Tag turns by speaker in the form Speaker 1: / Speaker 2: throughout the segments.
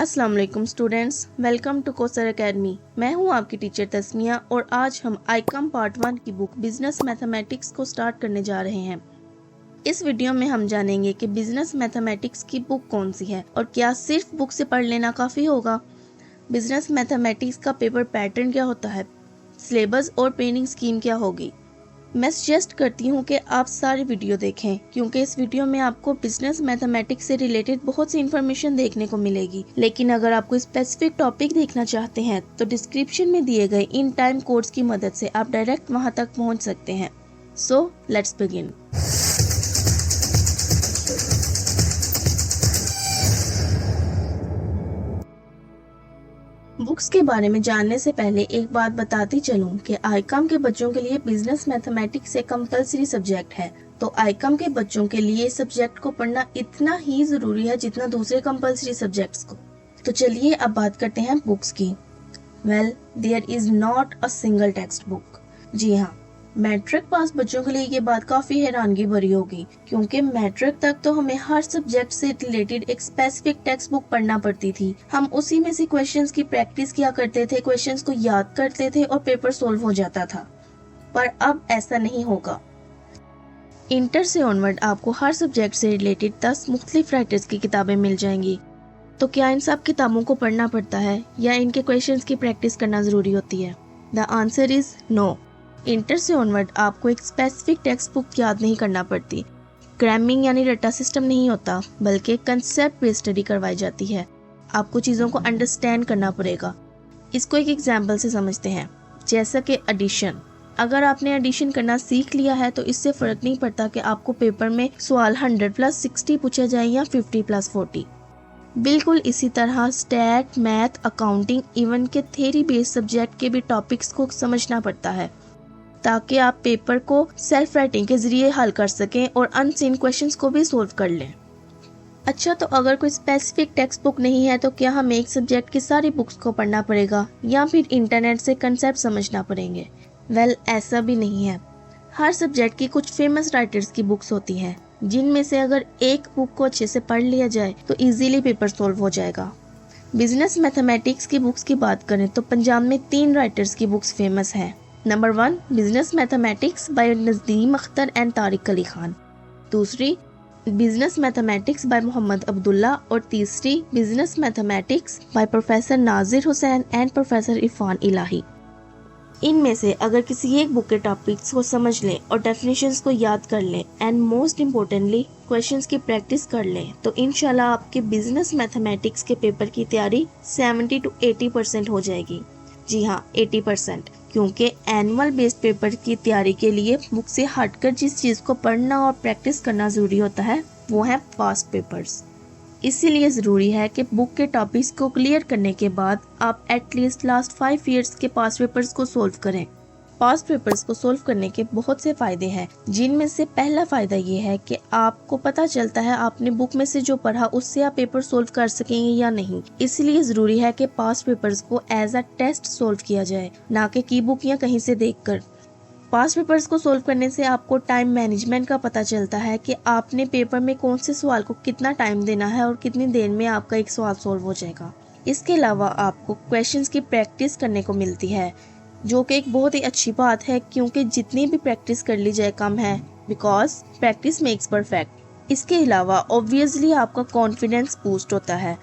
Speaker 1: अस्सलाम वालेकुम students, welcome to Kausar academy. मैं हूं आपकी टीचर तस्मिया और आज हम आईकम पार्ट 1 की बुक बिजनेस मैथमेटिक्स को स्टार्ट करने जा रहे हैं। इस वीडियो में हम जानेंगे कि बिजनेस मैथमेटिक्स की बुक कौन सी है और क्या सिर्फ बुक से पढ़ लेना काफ़ी होगा। बिजनेस मैथमेटिक्स का पेपर पैटर्न क्या होता है, सिलेबस और पेनिंग स्कीम क्या होगी। मैं सजेस्ट करती हूँ कि आप सारी वीडियो देखें क्योंकि इस वीडियो में आपको बिजनेस मैथमेटिक्स से रिलेटेड बहुत सी इन्फॉर्मेशन देखने को मिलेगी। लेकिन अगर आपको स्पेसिफिक टॉपिक देखना चाहते हैं तो डिस्क्रिप्शन में दिए गए इन टाइम कोड्स की मदद से आप डायरेक्ट वहां तक पहुंच सकते हैं। So let's begin. बुक्स के बारे में जानने से पहले एक बात बताती चलूं कि आईकॉम के बच्चों के लिए बिजनेस मैथमेटिक्स एक कंपलसरी सब्जेक्ट है। तो आईकॉम के बच्चों के लिए सब्जेक्ट को पढ़ना इतना ही जरूरी है जितना दूसरे कंपलसरी सब्जेक्ट्स को। तो चलिए अब बात करते हैं बुक्स की। Well, there is not a single text book. जी हाँ, मैट्रिक पास बच्चों के लिए ये बात काफी हैरानगी भरी होगी क्योंकि मैट्रिक तक तो हमें हर सब्जेक्ट से रिलेटेड एक स्पेसिफिक टेक्स्ट बुक पढ़ना पड़ती थी। हम उसी में से क्वेश्चंस की प्रैक्टिस किया करते थे, क्वेश्चंस को याद करते थे और पेपर सोल्व हो जाता था। पर अब ऐसा नहीं होगा। इंटर से ऑनवर्ड आपको हर सब्जेक्ट से रिलेटेड 10 मुख्तलिफ राइटर्स की किताबें मिल जाएंगी। तो क्या इन सब किताबों को पढ़ना पड़ता है या इनके क्वेश्चंस की प्रैक्टिस करना जरूरी होती है? The answer is no. Inter से ऑनवर्ड आपको एक स्पेसिफिक टेक्स्ट बुक याद नहीं करना पड़ती। क्रैमिंग यानी रट्टा सिस्टम नहीं होता, बल्कि कंसेप्ट बेस्ड स्टडी करवाई जाती है। आपको चीज़ों को अंडरस्टैंड करना पड़ेगा। इसको एक एग्जाम्पल से समझते हैं, जैसा कि एडिशन। अगर आपने एडिशन करना सीख लिया है तो इससे फ़र्क नहीं पड़ता कि आपको पेपर में सवाल 100+60 पूछा जाए या 50+40। बिल्कुल इसी तरह स्टैट, मैथ, अकाउंटिंग, इवन के थ्योरी बेस्ड सब्जेक्ट के भी टॉपिक्स को समझना पड़ता है ताकि आप पेपर को सेल्फ राइटिंग के जरिए हल कर सकें और अनसीन क्वेश्चंस को भी सोल्व कर लें। अच्छा, तो अगर कोई स्पेसिफिक टेक्स्ट बुक नहीं है तो क्या हमें एक सब्जेक्ट की सारी बुक्स को पढ़ना पड़ेगा या फिर इंटरनेट से कंसेप्ट समझना पड़ेंगे? वेल, ऐसा भी नहीं है। हर सब्जेक्ट की कुछ फेमस राइटर्स की बुक्स होती हैं जिनमें से अगर एक बुक को अच्छे से पढ़ लिया जाए तो इजीली पेपर सोल्व हो जाएगा। बिजनेस मैथमेटिक्स की बुक्स की बात करें तो पंजाब में 3 राइटर्स की बुक्स फेमस हैं। Number 1, business mathematics by Nazim Akhtar and Tariq Ali Khan. दूसरी, business mathematics by Mohammad Abdullah. और तीसरी, business mathematics by professor Nazir Hussain and professor Irfan Elahi. इनमें से अगर किसी एक बुक के टॉपिक्स को समझ लें और डेफिनेशंस को याद कर लें एंड मोस्ट इम्पोर्टेंटली क्वेश्चंस की प्रैक्टिस कर लें तो इंशाल्लाह आपके बिजनेस मैथमेटिक्स के पेपर की तैयारी 70 to 80% हो जाएगी। जी हाँ, 80%, क्योंकि एनुअल बेस्ड पेपर की तैयारी के लिए बुक से हटकर जिस चीज़ को पढ़ना और प्रैक्टिस करना ज़रूरी होता है वो है पास्ट पेपर्स। इसीलिए ज़रूरी है कि बुक के टॉपिक्स को क्लियर करने के बाद आप एटलीस्ट लास्ट 5 ईयर्स के पास्ट पेपर्स को सोल्व करें। पास्ट पेपर्स को सोल्व करने के बहुत से फ़ायदे हैं, जिनमें से पहला फ़ायदा ये है कि आपको पता चलता है आपने बुक में से जो पढ़ा उससे आप पेपर सोल्व कर सकेंगे या नहीं। इसलिए ज़रूरी है कि पास्ट पेपर्स को एज अ टेस्ट सोल्व किया जाए, ना कि की बुक या कहीं से देखकर। पास्ट पेपर्स को सोल्व करने से आपको टाइम मैनेजमेंट का पता चलता है कि आपने पेपर में कौन से सवाल को कितना टाइम देना है और कितनी देर में आपका एक सवाल सोल्व हो जाएगा। इसके अलावा आपको क्वेश्चंस की प्रैक्टिस करने को मिलती है, जो कि एक बहुत ही अच्छी बात है क्योंकि जितनी भी प्रैक्टिस कर ली जाए कम है, बिकॉज प्रैक्टिस मेक्स परफेक्ट। इसके अलावा ऑब्वियसली आपका कॉन्फिडेंस बूस्ट होता है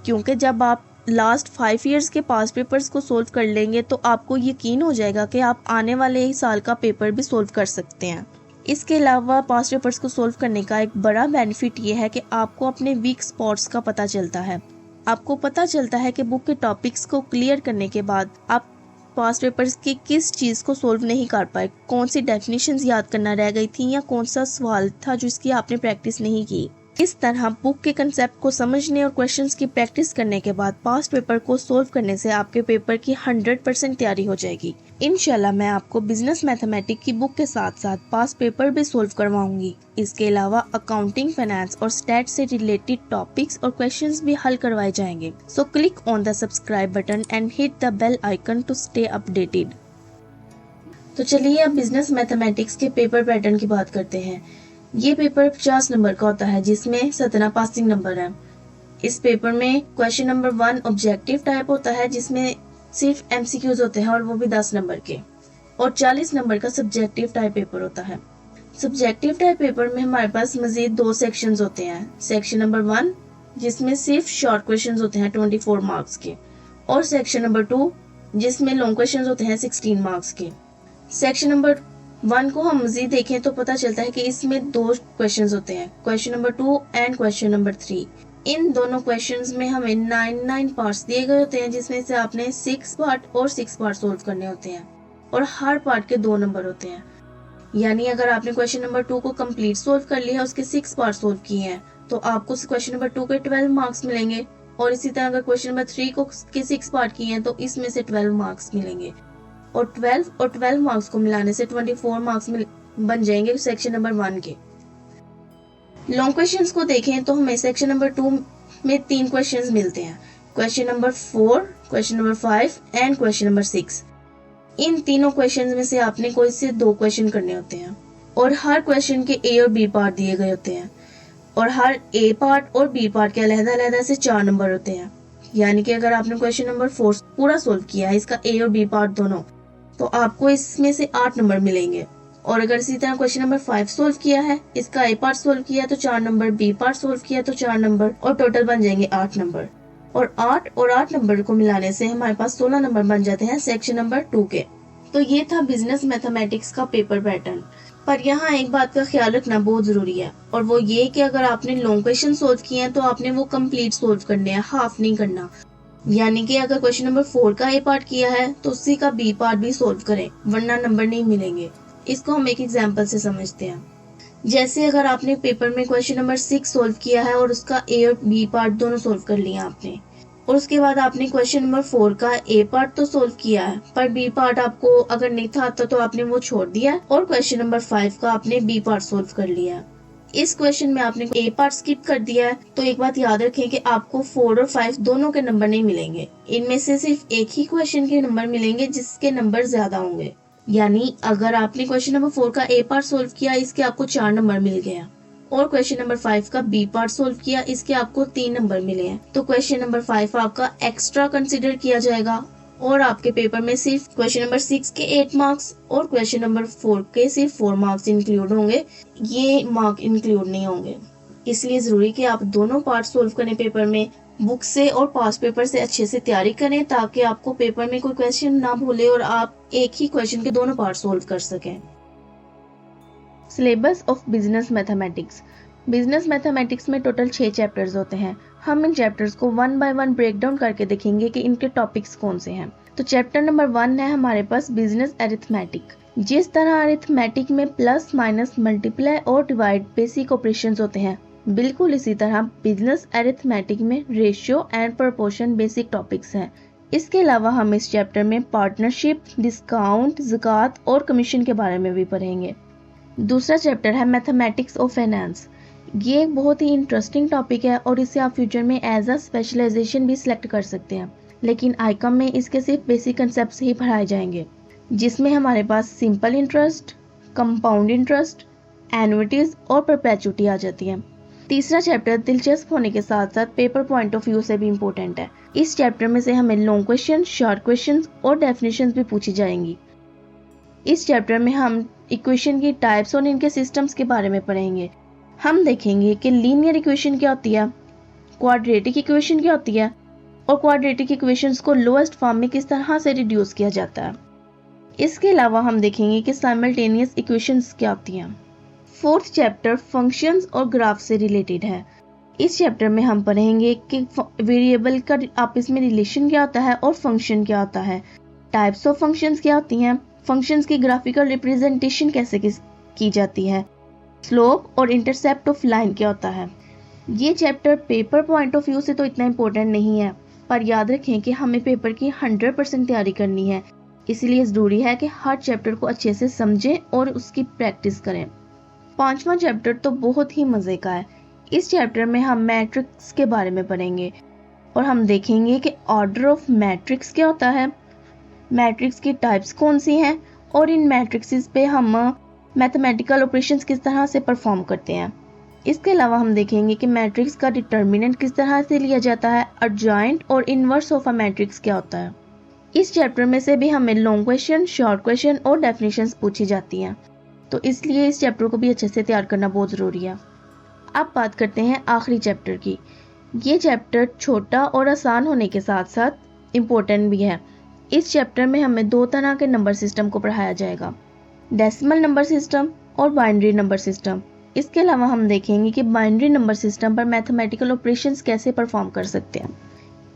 Speaker 1: क्योंकि जब आप लास्ट 5 ईयर्स के पास्ट पेपर्स को सोल्व कर लेंगे तो आपको यकीन हो जाएगा कि आप आने वाले ही साल का पेपर भी सोल्व कर सकते हैं। इसके अलावा पास्ट पेपर्स को सोल्व करने का एक बड़ा बेनिफिट ये है कि आपको अपने वीक स्पॉट्स का पता चलता है। आपको पता चलता है कि बुक के टॉपिक्स को क्लियर करने के बाद आप पास्ट पेपर्स की किस चीज़ को सोल्व नहीं कर पाए, कौन सी डेफिनेशंस याद करना रह गई थी या कौन सा सवाल था जिसकी आपने प्रैक्टिस नहीं की। इस तरह बुक के कंसेप्ट को समझने और क्वेश्चंस की प्रैक्टिस करने के बाद पास्ट पेपर को सोल्व करने से आपके पेपर की 100% तैयारी हो जाएगी। इंशाल्लाह मैं आपको बिजनेस मैथमेटिक्स की बुक के साथ साथ पास्ट पेपर भी सोल्व करवाऊंगी। इसके अलावा अकाउंटिंग, फाइनेंस और स्टैट से रिलेटेड टॉपिक्स और क्वेश्चंस भी हल करवाए जाएंगे। So click on the subscribe button and hit the bell icon to stay updated. तो चलिए अब बिजनेस मैथमेटिक्स के पेपर पैटर्न की बात करते हैं। ये पेपर 50 नंबर का होता है जिसमें 17 पासिंग नंबर है। इस पेपर में क्वेश्चन नंबर 1 ऑब्जेक्टिव टाइप होता है जिसमें सिर्फ MCQs होते हैं और वो भी 10 नंबर के, और 40 नंबर का सब्जेक्टिव टाइप पेपर होता है। सब्जेक्टिव टाइप पेपर में हमारे पास मजीद 2 सेक्शंस होते हैं। सेक्शन नंबर 1 जिसमें सिर्फ शॉर्ट क्वेश्चंस होते हैं 24 मार्क्स के, और सेक्शन नंबर 2 जिसमें लॉन्ग क्वेश्चंस होते हैं 16 मार्क्स के। सेक्शन नंबर 1 को हम मजीद देखें तो पता चलता है कि इसमें 2 क्वेश्चंस होते हैं, question number 2 and question number 3। इन दोनों क्वेश्चंस में हमें 9 पार्ट्स दिए गए होते हैं जिसमें से आपने 6 पार्ट और 6 पार्ट सोल्व करने होते हैं, और हर पार्ट के 2 नंबर होते हैं। यानी अगर आपने क्वेश्चन नंबर 2 को कंप्लीट सोल्व कर लिया, उसके 6 पार्ट सोल्व किए हैं, तो आपको क्वेश्चन नंबर 2 के 12 मार्क्स मिलेंगे, और इसी तरह अगर क्वेश्चन नंबर 3 को के 6 पार्ट किए हैं तो इसमें से 12 मार्क्स मिलेंगे, और 12 मार्क्स को मिलाने से 24 मार्क्स बन जाएंगे सेक्शन नंबर 1 के। लॉन्ग क्वेश्चंस को देखें तो हमें सेक्शन नंबर 2 में 3 क्वेश्चंस मिलते हैं, question number 4, question number 5 and question number 6। इन तीनों क्वेश्चंस में से आपने कोई से 2 क्वेश्चन करने होते हैं, और हर क्वेश्चन के A और B पार्ट दिए गए होते हैं, और हर A पार्ट और B पार्ट के अलग-अलग से 4 नंबर होते हैं। यानी कि अगर आपने क्वेश्चन नंबर 4 पूरा सोल्व किया है, इसका A और B पार्ट दोनों, तो आपको इसमें से 8 नंबर मिलेंगे। और अगर इसी तरह क्वेश्चन नंबर 5 सोल्व किया है, इसका A पार्ट सोल्व किया है तो 4 नंबर, B पार्ट सोल्व किया तो 4 नंबर, और टोटल बन जाएंगे 8 नंबर। और 8 नंबर को मिलाने से हमारे पास 16 नंबर बन जाते हैं सेक्शन नंबर 2 के। तो ये था बिजनेस मैथमेटिक्स का पेपर पैटर्न। पर यहाँ एक बात का ख्याल रखना बहुत जरूरी है, और वो ये कि अगर आपने लॉन्ग क्वेश्चन सोल्व किए हैं तो आपने वो कंप्लीट सोल्व करने हैं, हाफ नहीं करना। यानी कि अगर क्वेश्चन नंबर 4 का A पार्ट किया है तो उसी का B पार्ट भी सोल्व करें, वरना नंबर नहीं मिलेंगे। इसको हम एक एग्जांपल से समझते हैं। जैसे अगर आपने पेपर में क्वेश्चन नंबर 6 सोल्व किया है और उसका A और B पार्ट दोनों सोल्व कर लिया आपने, और उसके बाद आपने क्वेश्चन नंबर 4 का A पार्ट तो सोल्व किया है, पर B पार्ट आपको अगर नहीं था आता तो आपने वो छोड़ दिया, और क्वेश्चन नंबर 5 का आपने B पार्ट सोल्व कर लिया। इस क्वेश्चन में आपने A पार्ट स्किप कर दिया है, तो एक बात याद रखें कि आपको 4 और 5 दोनों के नंबर नहीं मिलेंगे। इनमें से सिर्फ एक ही क्वेश्चन के नंबर मिलेंगे जिसके नंबर ज्यादा होंगे। यानी अगर आपने क्वेश्चन नंबर 4 का A पार्ट सोल्व किया, इसके आपको 4 नंबर मिल गए हैं, और क्वेश्चन नंबर 5 का B पार्ट सोल्व किया, इसके आपको 3 नंबर मिले हैं, तो क्वेश्चन नंबर 5 आपका एक्स्ट्रा कंसीडर किया जाएगा, और आपके पेपर में सिर्फ क्वेश्चन नंबर 6 के 8 मार्क्स और क्वेश्चन नंबर 4 के सिर्फ 4 मार्क्स इंक्लूड होंगे, ये मार्क इंक्लूड नहीं होंगे। इसलिए जरूरी कि आप दोनों पार्ट सोल्व करें पेपर में, बुक से और पास पेपर से अच्छे से तैयारी करें, ताकि आपको पेपर में कोई क्वेश्चन ना भूले और आप एक ही क्वेश्चन के दोनों पार्ट सोल्व कर सकें। Syllabus of business mathematics. Business mathematics में टोटल 6 चैप्टर्स होते हैं। हम इन चैप्टर्स को 1 बाय 1 ब्रेक डाउन करके देखेंगे कि इनके टॉपिक्स कौन से हैं। तो चैप्टर नंबर 1 है हमारे पास बिजनेस अरिथमेटिक। जिस तरह अरिथमेटिक में प्लस, माइनस, मल्टीप्लाई और डिवाइड बेसिक ऑपरेशंस होते हैं, बिल्कुल इसी तरह बिजनेस अरिथमेटिक में ratio and proportion basic topics हैं। इसके अलावा हम इस चैप्टर में पार्टनरशिप, डिस्काउंट, ज़कात और कमीशन के बारे में भी पढ़ेंगे। दूसरा चैप्टर है मैथमेटिक्स ऑफ फाइनेंस। ये एक बहुत ही इंटरेस्टिंग टॉपिक है और इसे आप फ्यूचर में एज अ स्पेशलाइजेशन भी सिलेक्ट कर सकते हैं, लेकिन आईकॉम में इसके सिर्फ बेसिक कंसेप्ट ही पढ़ाए जाएंगे, जिसमें हमारे पास सिंपल इंटरेस्ट, कंपाउंड इंटरेस्ट, एनुइटीज और परपेचुटी आ जाती है। तीसरा चैप्टर दिलचस्प होने के साथ साथ पेपर पॉइंट ऑफ व्यू से भी इम्पोर्टेंट है। इस चैप्टर में से हमें लॉन्ग क्वेश्चन, शॉर्ट क्वेश्चन और डेफिनेशंस भी पूछी जाएंगी। इस चैप्टर में हम इक्वेशन की टाइप्स और इनके सिस्टम्स के बारे में पढ़ेंगे। हम देखेंगे कि लीनियर इक्वेशन क्या होती है, क्वाड्रेटिक इक्वेशन क्या होती है, और क्वाड्रेटिक इक्वेशंस को लोएस्ट फॉर्म में किस तरह से रिड्यूस किया जाता है। इसके अलावा हम देखेंगे कि साइमल्टेनियस इक्वेशंस क्या होती हैं। फोर्थ चैप्टर फंक्शंस और ग्राफ से रिलेटेड है। इस चैप्टर में हम पढ़ेंगे कि वेरिएबल का आपस में रिलेशन क्या होता है और फंक्शन क्या होता है, टाइप्स ऑफ फंक्शंस क्या होती हैं, फंक्शंस की ग्राफिकल रिप्रेजेंटेशन कैसे की जाती है, स्लोप और इंटरसेप्ट ऑफ लाइन क्या होता है। ये chapter paper point of view से तो इतना इम्पोर्टेंट नहीं है, पर याद रखें कि हमें पेपर की 100% तैयारी करनी है, इसलिए ज़रूरी है कि हर चैप्टर को अच्छे से समझें और उसकी प्रैक्टिस करें। पांचवा चैप्टर तो बहुत ही मज़े का है। इस चैप्टर में हम मैट्रिक्स के बारे में पढ़ेंगे और हम देखेंगे कि ऑर्डर ऑफ मैट्रिक्स क्या होता है, मैट्रिक्स की टाइप्स कौन सी हैं और इन मैट्रिक्स पे हम मैथमेटिकल ऑपरेशंस किस तरह से परफॉर्म करते हैं। इसके अलावा हम देखेंगे कि मैट्रिक्स का डिटर्मिनेंट किस तरह से लिया जाता है, एडजॉइंट और इनवर्स ऑफ अ मैट्रिक्स क्या होता है। इस चैप्टर में से भी हमें लॉन्ग क्वेश्चन, शॉर्ट क्वेश्चन और डेफिनेशंस पूछी जाती हैं, तो इसलिए इस चैप्टर को भी अच्छे से तैयार करना बहुत ज़रूरी है। अब बात करते हैं आखिरी चैप्टर की। ये चैप्टर छोटा और आसान होने के साथ साथ इम्पोर्टेंट भी है। इस चैप्टर में हमें 2 तरह के नंबर सिस्टम को पढ़ाया जाएगा, डेसिमल नंबर सिस्टम और बाइनरी नंबर सिस्टम। इसके अलावा हम देखेंगे कि बाइनरी नंबर सिस्टम पर मैथमेटिकल ऑपरेशंस कैसे परफॉर्म कर सकते हैं।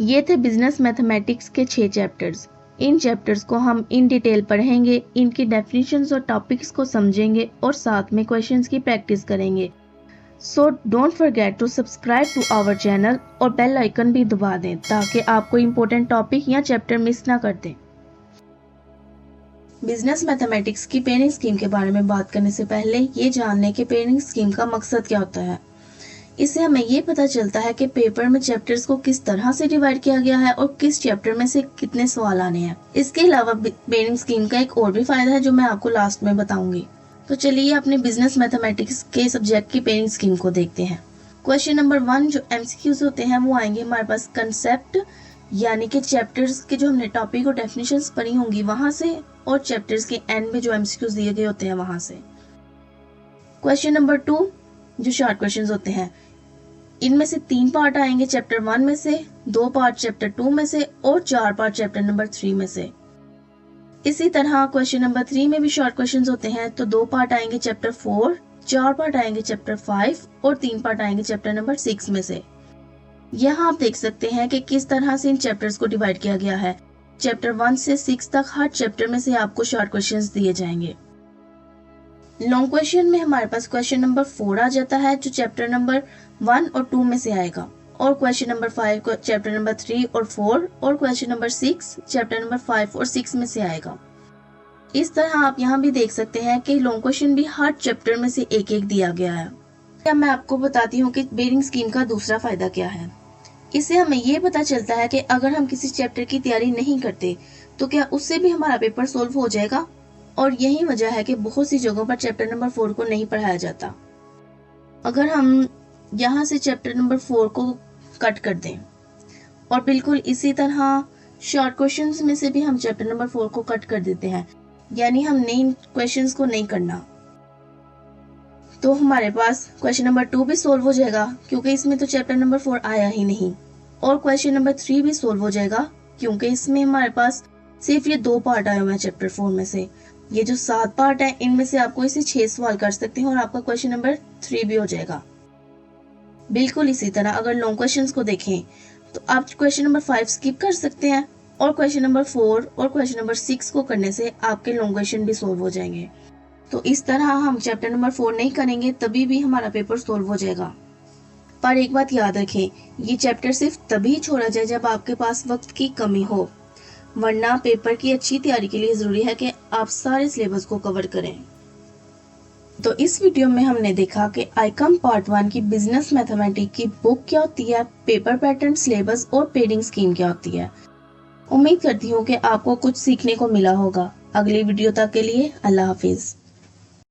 Speaker 1: ये थे बिजनेस मैथमेटिक्स के 6 चैप्टर्स। इन चैप्टर्स को हम इन डिटेल पढ़ेंगे, इनकी डेफिनेशंस और टॉपिक्स को समझेंगे और साथ में क्वेश्चंस की प्रैक्टिस करेंगे। So don't forget to subscribe to our channel और बेल आइकन भी दबा दें ताकि आप कोई इंपॉर्टेंट टॉपिक या चैप्टर मिस ना कर दें। बिजनेस मैथमेटिक्स की पेयरिंग स्कीम के बारे में बात करने से पहले ये जानने कि पेयरिंग स्कीम का मकसद क्या होता है। इससे हमें ये पता चलता है कि पेपर में चैप्टर्स को किस तरह से डिवाइड किया गया है और किस चैप्टर में से कितने सवाल आने हैं। इसके अलावा पेयरिंग स्कीम का एक और भी फायदा है जो मैं आपको लास्ट में बताऊंगी। तो चलिए अपने बिजनेस मैथमेटिक्स के सब्जेक्ट की पेयरिंग स्कीम को देखते हैं। क्वेश्चन नंबर 1 जो एमसीक्यूज होते हैं वो आएंगे हमारे पास कंसेप्ट यानी कि चैप्टर्स के जो हमने टॉपिक और डेफिनेशंस पढ़ी होंगी वहां से, और चैप्टर्स के एंड में जो एमसीक्यूज दिए गए होते हैं वहां से। क्वेश्चन नंबर 2 जो शॉर्ट क्वेश्चंस होते हैं, इनमें से 3 पार्ट आएंगे चैप्टर 1 में से, 2 पार्ट चैप्टर 2 में से और 4 पार्ट चैप्टर नंबर 3 में से। इसी तरह क्वेश्चन नंबर 3 में भी शॉर्ट क्वेश्चंस होते हैं, तो 2 पार्ट आएंगे चैप्टर 4, 4 पार्ट आएंगे चैप्टर 5 और 3 पार्ट आएंगे चैप्टर नंबर 6 में से। यहाँ आप देख सकते हैं कि किस तरह से इन चैप्टर्स को डिवाइड किया गया है। चैप्टर 1 से 6 तक हर चैप्टर में से आपको शॉर्ट क्वेश्चंस दिए जाएंगे। लॉन्ग क्वेश्चन में हमारे पास क्वेश्चन नंबर 4 आ जाता है जो चैप्टर नंबर 1 और 2 में से आएगा, और क्वेश्चन नंबर 5 चैप्टर नंबर 3 और 4, और क्वेश्चन नंबर 6 चैप्टर नंबर 5 और 6 में से आएगा। इस तरह आप यहाँ भी देख सकते हैं कि लॉन्ग क्वेश्चन भी हर चैप्टर में से एक एक दिया गया है। अब मैं आपको बताती हूँ कि पेयरिंग स्कीम का दूसरा फायदा क्या है। इससे हमें ये पता चलता है कि अगर हम किसी चैप्टर की तैयारी नहीं करते तो क्या उससे भी हमारा पेपर सोल्व हो जाएगा, और यही वजह है कि बहुत सी जगहों पर चैप्टर नंबर 4 को नहीं पढ़ाया जाता। अगर हम यहाँ से चैप्टर नंबर 4 को कट कर दें और बिल्कुल इसी तरह शॉर्ट क्वेश्चंस में से भी हम चैप्टर नंबर 4 को कट कर देते हैं, यानी हम नए क्वेश्चंस को नहीं करना, तो हमारे पास क्वेश्चन नंबर 2 भी सोल्व हो जाएगा क्योंकि इसमें तो चैप्टर नंबर 4 आया ही नहीं, और क्वेश्चन नंबर 3 भी सोल्व हो जाएगा क्योंकि इसमें हमारे पास सिर्फ ये 2 पार्ट आए हुए हैं चैप्टर 4 में से। ये जो 7 पार्ट है इनमें से आपको इसे 6 सवाल कर सकते हैं और आपका क्वेश्चन नंबर 3 भी हो जाएगा। बिल्कुल इसी तरह अगर लॉन्ग क्वेश्चंस को देखें तो आप क्वेश्चन नंबर 5 स्किप कर सकते हैं और क्वेश्चन नंबर 4 और क्वेश्चन नंबर 6 को करने से आपके लॉन्ग क्वेश्चन भी सोल्व हो जाएंगे। तो इस तरह हम चैप्टर नंबर 4 नहीं करेंगे तभी भी हमारा पेपर सोल्व हो जाएगा। पर एक बात याद रखें, ये चैप्टर सिर्फ तभी छोड़ा जाए जब आपके पास वक्त की कमी हो, वरना पेपर की अच्छी तैयारी के लिए जरूरी है कि आप सारे सिलेबस को कवर करें। तो इस वीडियो में हमने देखा कि आईकम पार्ट 1 की बिजनेस मैथमेटिक्स की बुक क्या होती है, पेपर पैटर्न, सिलेबस और पेयरिंग स्कीम क्या होती है। उम्मीद करती हूँ कि आपको कुछ सीखने को मिला होगा। अगली वीडियो तक के लिए अल्लाह हाफिज।